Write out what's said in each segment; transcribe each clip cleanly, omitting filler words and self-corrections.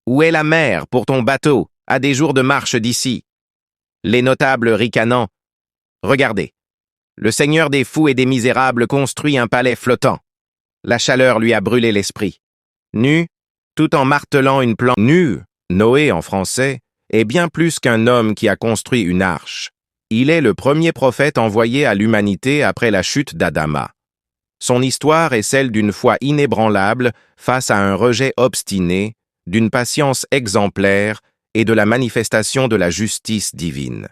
Où est la mer pour ton bateau, à des jours de marche d'ici? Les notables ricanant. Regardez. Le seigneur des fous et des misérables construit un palais flottant. La chaleur lui a brûlé l'esprit. Nu, tout en martelant une plante. Nu, Noé en français, est bien plus qu'un homme qui a construit une arche. Il est le premier prophète envoyé à l'humanité après la chute d'Adama. Son histoire est celle d'une foi inébranlable face à un rejet obstiné, d'une patience exemplaire et de la manifestation de la justice divine.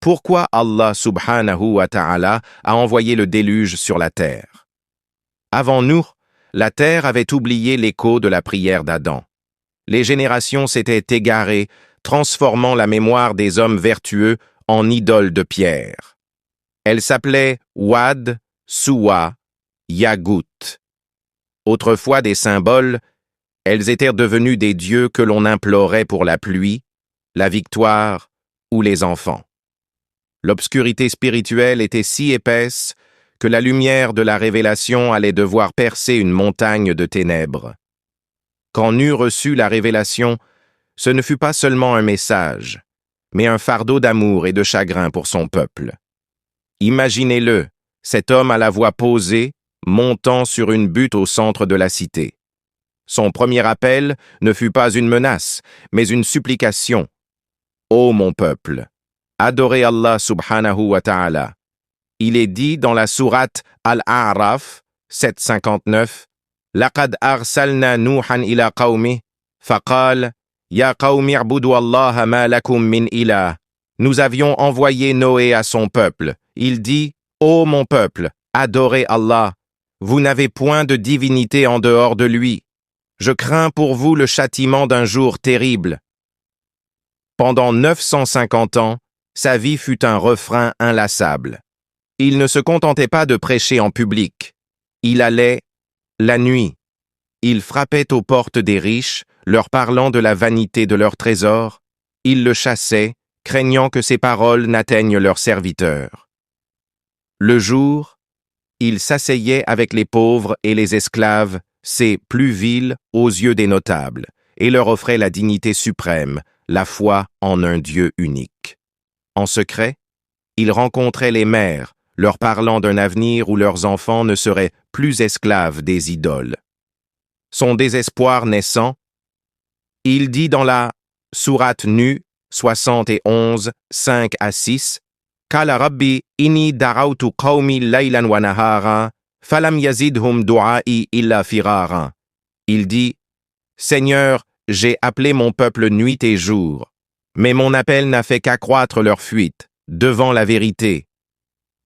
Pourquoi Allah subhanahu wa ta'ala a envoyé le déluge sur la terre? Avant nous, la terre avait oublié l'écho de la prière d'Adam. Les générations s'étaient égarées, transformant la mémoire des hommes vertueux en idoles de pierre. Elles s'appelaient Wad, Suwa, Yagout. Autrefois des symboles, elles étaient devenues des dieux que l'on implorait pour la pluie, la victoire ou les enfants. L'obscurité spirituelle était si épaisse que la lumière de la révélation allait devoir percer une montagne de ténèbres. Quand n'eut reçu la révélation, ce ne fut pas seulement un message, mais un fardeau d'amour et de chagrin pour son peuple. Imaginez-le, cet homme à la voix posée, montant sur une butte au centre de la cité. Son premier appel ne fut pas une menace, mais une supplication. « Ô mon peuple, adorez Allah subhanahu wa ta'ala. » Il est dit dans la sourate Al-A'raf 759, « Laqad arsalna Nuhan ila qawmi, faqal, ya qawmi i'budu Allah ma lakum min ilah. » Nous avions envoyé Noé à son peuple. Il dit, « Ô mon peuple, adorez Allah. Vous n'avez point de divinité en dehors de lui. Je crains pour vous le châtiment d'un jour terrible. » Pendant 950 ans, sa vie fut un refrain inlassable. Il ne se contentait pas de prêcher en public. Il allait la nuit. Il frappait aux portes des riches, leur parlant de la vanité de leurs trésors. Il le chassait, craignant que ses paroles n'atteignent leurs serviteurs. Le jour, il s'asseyait avec les pauvres et les esclaves, ces plus vils aux yeux des notables, et leur offrait la dignité suprême, la foi en un Dieu unique. En secret, il rencontrait les mères, leur parlant d'un avenir où leurs enfants ne seraient plus esclaves des idoles. Son désespoir naissant, il dit dans la sourate Nu 71, 5 à 6, « Qala Rabbi inni da'awtu qawmi laylan wa nahara, falam yazidhum du'a'i illa firara. » Il dit, « Seigneur, j'ai appelé mon peuple nuit et jour, mais mon appel n'a fait qu'accroître leur fuite devant la vérité.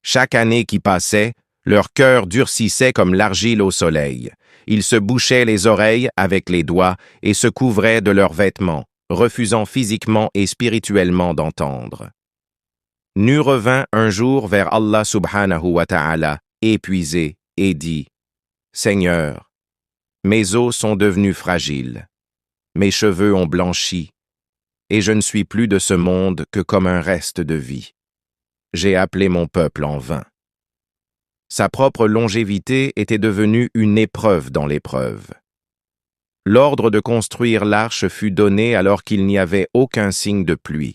Chaque année qui passait, leur cœur durcissait comme l'argile au soleil. Ils se bouchaient les oreilles avec les doigts et se couvraient de leurs vêtements, refusant physiquement et spirituellement d'entendre. Nu revint un jour vers Allah subhanahu wa ta'ala, épuisé, et dit, « Seigneur, mes os sont devenus fragiles, mes cheveux ont blanchi, et je ne suis plus de ce monde que comme un reste de vie. J'ai appelé mon peuple en vain. » Sa propre longévité était devenue une épreuve dans l'épreuve. L'ordre de construire l'arche fut donné alors qu'il n'y avait aucun signe de pluie.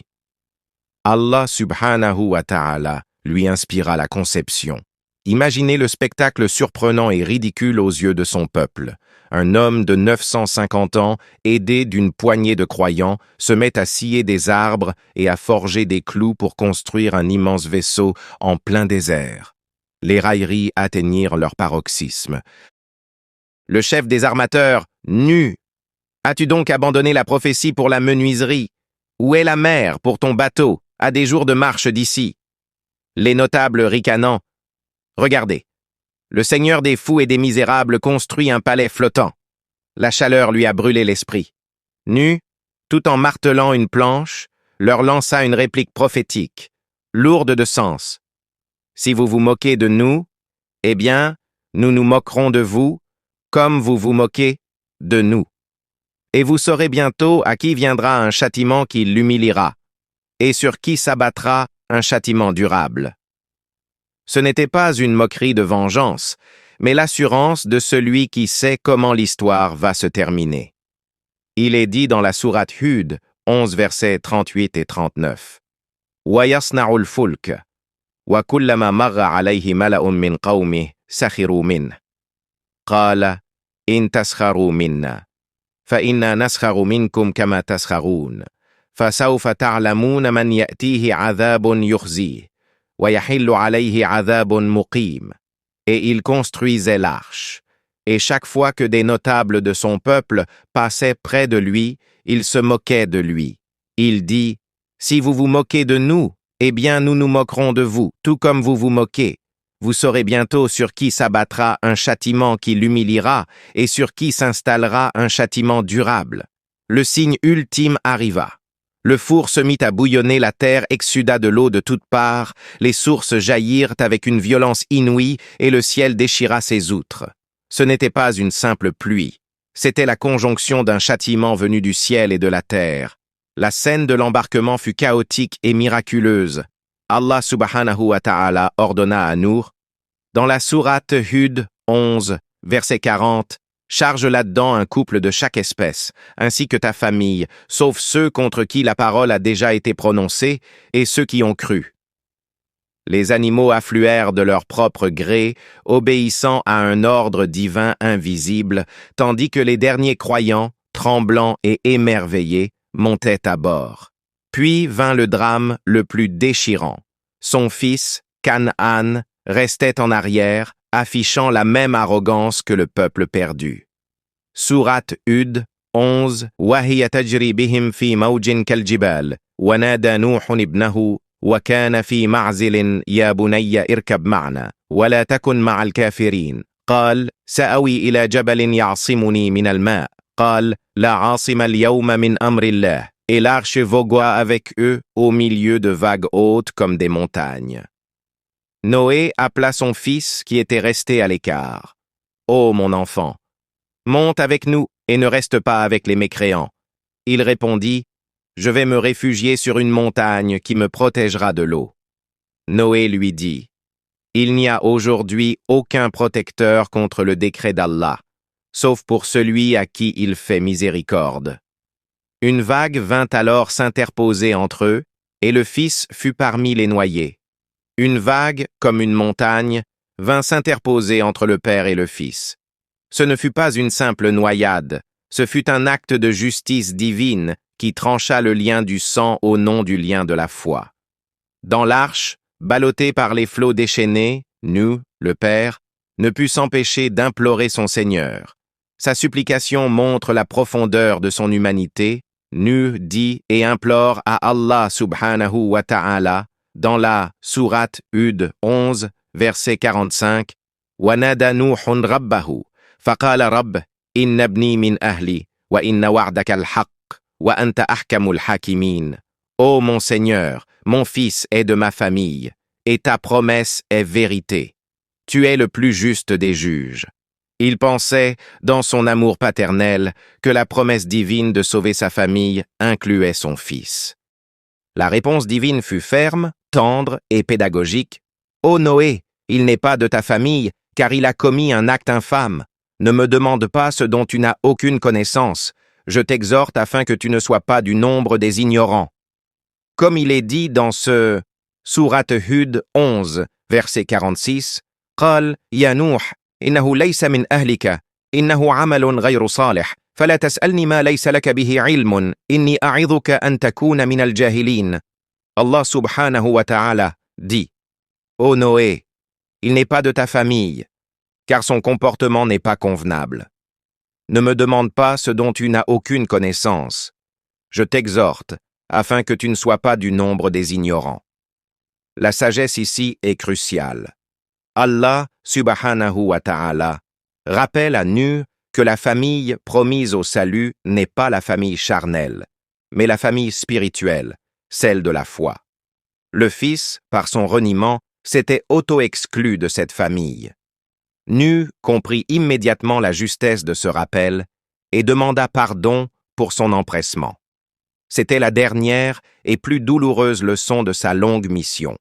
Allah subhanahu wa ta'ala lui inspira la conception. Imaginez le spectacle surprenant et ridicule aux yeux de son peuple. Un homme de 950 ans, aidé d'une poignée de croyants, se met à scier des arbres et à forger des clous pour construire un immense vaisseau en plein désert. Les railleries atteignirent leur paroxysme. Le chef des armateurs, Nu, as-tu donc abandonné la prophétie pour la menuiserie? Où est la mer pour ton bateau, à des jours de marche d'ici? Les notables ricanant. Regardez. Le seigneur des fous et des misérables construit un palais flottant. La chaleur lui a brûlé l'esprit. Nu, tout en martelant une planche, leur lança une réplique prophétique, lourde de sens. Si vous vous moquez de nous, eh bien, nous nous moquerons de vous, comme vous vous moquez de nous. Et vous saurez bientôt à qui viendra un châtiment qui l'humiliera, et sur qui s'abattra un châtiment durable. Ce n'était pas une moquerie de vengeance, mais l'assurance de celui qui sait comment l'histoire va se terminer. Il est dit dans la sourate Hud, 11 versets 38 et 39. وَيَصْنَعُ الْفُلْكَ وَكُلَّمَا مَرَّ عَلَيْهِ مَلَأٌ مِّن قَوْمِهِ سَخِرُوا مِنْهُ قَالَ إِن تَسْخَرُوا مِنَّا فَإِنَّا نَسْخَرُ مِنكُمْ كَمَا تَسْخَرُونَ فَسَوْفَ تَعْلَمُونَ مَنْ يَأْتِيهِ عَذَابٌ يُخْزِيهِ وَيَحِلُّ عَلَيْهِ عَذَابٌ مُقِيمٌ. Et il construisait l'arche. Et chaque fois que des notables de son peuple passaient près de lui, il se moquait de lui. Il dit, « Si vous vous moquez de nous, eh bien nous nous moquerons de vous, tout comme vous vous moquez. Vous saurez bientôt sur qui s'abattra un châtiment qui l'humiliera et sur qui s'installera un châtiment durable. » Le signe ultime arriva. Le four se mit à bouillonner, la terre exsuda de l'eau de toutes parts, les sources jaillirent avec une violence inouïe et le ciel déchira ses outres. Ce n'était pas une simple pluie, c'était la conjonction d'un châtiment venu du ciel et de la terre. La scène de l'embarquement fut chaotique et miraculeuse. Allah subhanahu wa ta'ala ordonna à Nour, dans la sourate Hud 11, verset 40, « Charge là-dedans un couple de chaque espèce, ainsi que ta famille, sauf ceux contre qui la parole a déjà été prononcée et ceux qui ont cru. » Les animaux affluèrent de leur propre gré, obéissant à un ordre divin invisible, tandis que les derniers croyants, tremblants et émerveillés, montaient à bord. Puis vint le drame le plus déchirant. Son fils, Canaan, restait en arrière, affichant la même arrogance que le peuple perdu. Sourate Hud 11 وَهِيَ تَجْرِي بِهِمْ فِي مَوْجٍ كَالْجِبَالِ وَنَادَى نُوحٌ ابْنَهُ وَكَانَ فِي مَعْزِلٍ يَا بُنَيَّ ارْكَبْ مَعَنَا وَلَا تَكُنْ مَعَ الْكَافِرِينَ قال سأوي إلى جبل يعصمني من الماء قال لا عاصم اليوم من أمر الله. Et l'arche vogua avec eux au milieu de vagues hautes comme des montagnes. Noé appela son fils qui était resté à l'écart. « Ô mon enfant, monte avec nous et ne reste pas avec les mécréants. » Il répondit, « Je vais me réfugier sur une montagne qui me protégera de l'eau. » Noé lui dit, « Il n'y a aujourd'hui aucun protecteur contre le décret d'Allah, sauf pour celui à qui il fait miséricorde. » Une vague vint alors s'interposer entre eux, et le fils fut parmi les noyés. Une vague, comme une montagne, vint s'interposer entre le père et le fils. Ce ne fut pas une simple noyade, ce fut un acte de justice divine qui trancha le lien du sang au nom du lien de la foi. Dans l'arche, ballotté par les flots déchaînés, Nuh, le père, ne put s'empêcher d'implorer son Seigneur. Sa supplication montre la profondeur de son humanité. Nuh dit et implore à Allah subhanahu wa ta'ala dans la sourate Hud 11, verset 45, وَنَادَى نُوحٌ رَبَّهُ فَقَالَ رَبِّ إِنَّ ابْنِي مِنْ أَهْلِي وَإِنَّ وَعْدَكَ الْحَقُّ وَأَنْتَ أَحْكَمُ الْحَاكِمِينَ. Ô mon Seigneur, mon fils est de ma famille, et ta promesse est vérité. Tu es le plus juste des juges. Il pensait, dans son amour paternel, que la promesse divine de sauver sa famille incluait son fils. La réponse divine fut ferme, tendre et pédagogique. « Ô Noé, il n'est pas de ta famille, car il a commis un acte infâme. Ne me demande pas ce dont tu n'as aucune connaissance. Je t'exhorte afin que tu ne sois pas du nombre des ignorants. » Comme il est dit dans ce sourate Hud 11, verset 46, « قال يا نوح إنه ليس من أهلك إنه عمل غير صالح فلا تسألني ما ليس لك به علم إني أعظك أن تكون من الجاهلين. » Allah subhanahu wa ta'ala dit, « Ô Noé, il n'est pas de ta famille, car son comportement n'est pas convenable. Ne me demande pas ce dont tu n'as aucune connaissance. Je t'exhorte, afin que tu ne sois pas du nombre des ignorants. » La sagesse ici est cruciale. Allah subhanahu wa ta'ala rappelle à Nuh que la famille promise au salut n'est pas la famille charnelle, mais la famille spirituelle, celle de la foi. Le fils, par son reniement, s'était auto-exclu de cette famille. Nuh comprit immédiatement la justesse de ce rappel et demanda pardon pour son empressement. C'était la dernière et plus douloureuse leçon de sa longue mission.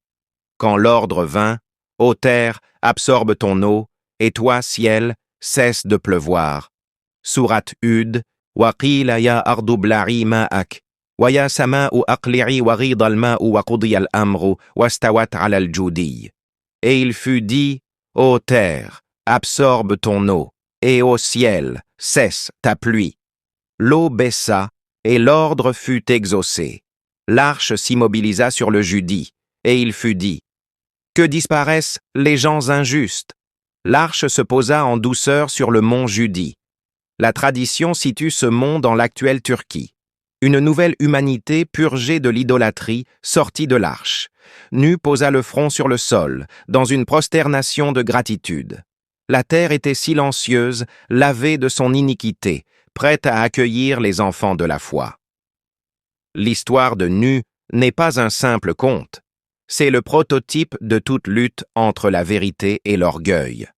Quand l'ordre vint, « Ô terre, absorbe ton eau, et toi, ciel, cesse de pleuvoir. » Sourate Hud وقيل يا أرض ابلعي ماءك ويا سماء أقلعي وغيض الماء وقضي الأمر واستوت على الجودي. Et il fut dit, ô terre, absorbe ton eau, et ô ciel, cesse ta pluie. L'eau baissa, et l'ordre fut exaucé. L'arche s'immobilisa sur le Judi, et il fut dit, que disparaissent les gens injustes. L'arche se posa en douceur sur le mont Judi. La tradition situe ce mont dans l'actuelle Turquie. Une nouvelle humanité purgée de l'idolâtrie sortit de l'arche. Nu posa le front sur le sol, dans une prosternation de gratitude. La terre était silencieuse, lavée de son iniquité, prête à accueillir les enfants de la foi. L'histoire de Nu n'est pas un simple conte. C'est le prototype de toute lutte entre la vérité et l'orgueil.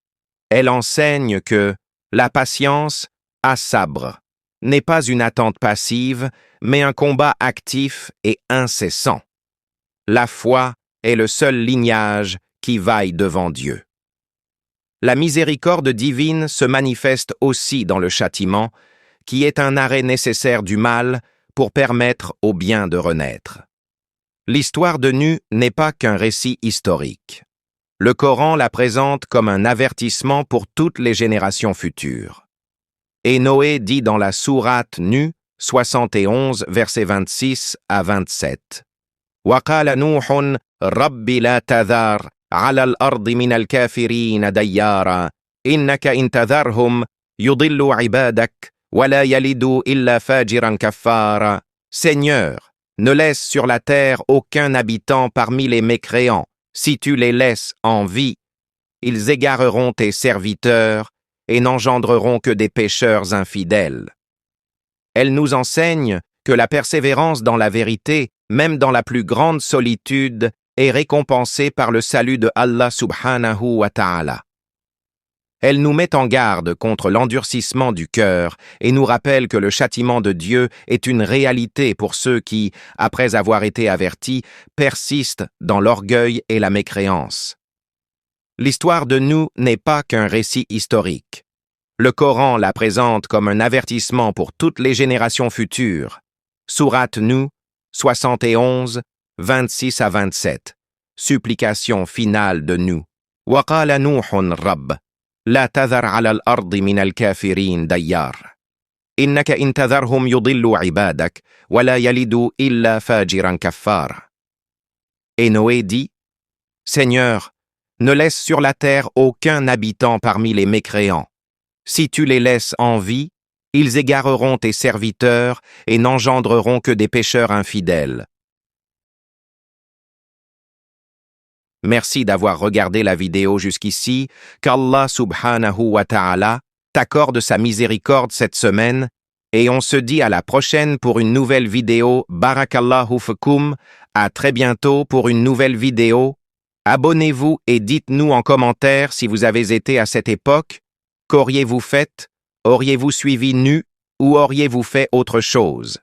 Elle enseigne que la patience, à sabre, n'est pas une attente passive, mais un combat actif et incessant. La foi est le seul lignage qui vaille devant Dieu. La miséricorde divine se manifeste aussi dans le châtiment, qui est un arrêt nécessaire du mal pour permettre au bien de renaître. L'histoire de Nu n'est pas qu'un récit historique. Le Coran la présente comme un avertissement pour toutes les générations futures. Et Noé dit dans la sourate Nu, 71, versets 26 à 27. وَقَالَ نُوحٌ رَبِّ لَا تَذَرْ عَلَى الْأَرْضِ مِنَ الْكَافِرِينَ دَيَّارًا إِنَّكَ إِن تَذَرْهُمْ يُضِلُّوا عِبَادَكَ وَلَا يَلِدُوا إِلَّا فَاجِرًا كَفَّارًا. Seigneur, ne laisse sur la terre aucun habitant parmi les mécréants. Si tu les laisses en vie, ils égareront tes serviteurs et n'engendreront que des pécheurs infidèles. Elle nous enseigne que la persévérance dans la vérité, même dans la plus grande solitude, est récompensée par le salut de Allah subhanahu wa ta'ala. Elle nous met en garde contre l'endurcissement du cœur et nous rappelle que le châtiment de Dieu est une réalité pour ceux qui, après avoir été avertis, persistent dans l'orgueil et la mécréance. L'histoire de Nu n'est pas qu'un récit historique. Le Coran la présente comme un avertissement pour toutes les générations futures. Sourate Nu, 71, 26 à 27. Supplication finale de Nu. وَقَالَ نُوحٌ رَبِّ لَا تَذَرْ عَلَى الْأَرْضِ مِنَ الْكَافِرِينَ دَيَّارًا إِنَّكَ إِن تَذَرْهُمْ يُضِلُّوا عِبَادَكَ وَلَا يَلِدُوا إِلَّا فَاجِرًا كَفَّارًا. Et Noé dit, Seigneur, ne laisse sur la terre aucun habitant parmi les mécréants. Si tu les laisses en vie, ils égareront tes serviteurs et n'engendreront que des pécheurs infidèles. Merci d'avoir regardé la vidéo jusqu'ici. Qu'Allah subhanahu wa ta'ala t'accorde sa miséricorde cette semaine et on se dit à la prochaine pour une nouvelle vidéo. Barakallahu fikum. À très bientôt pour une nouvelle vidéo. Abonnez-vous et dites-nous en commentaire si vous avez été à cette époque. Qu'auriez-vous fait? Auriez-vous suivi Nu ou auriez-vous fait autre chose?